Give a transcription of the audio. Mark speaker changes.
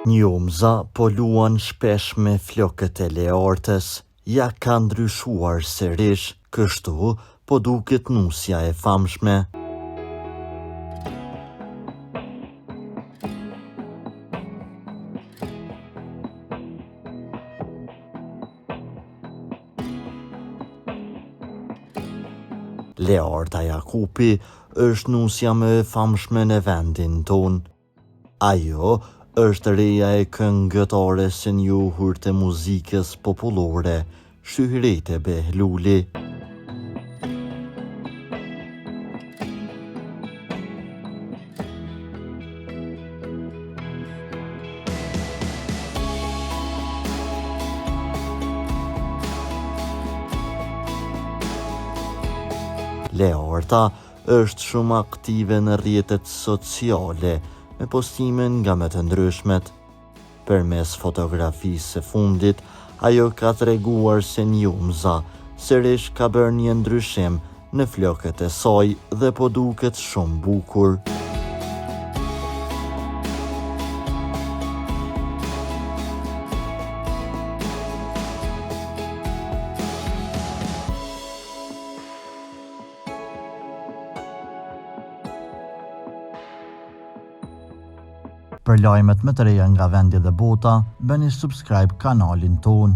Speaker 1: Njomza po luan shpesh me flokët e leortës, ja ka ndryshuar sërish, kështu po duket nusja e famshme. Leorta Jakupi është nusja më e famshme në vendin ton. Ajo është reja e këngëtares së njohur të muzikës popullore, Shyhrete Behluli. Leorta është shumë aktive në rrjetet sociale, me postime nga më të ndryshmet. Përmes fotografisë së fundit, ajo ka treguar se Njomza sërish ka bërë një ndryshim në flokët e saj dhe po duket shumë bukur. Për lajmet më të reja nga vendi dhe bota, bëni subscribe kanalin ton.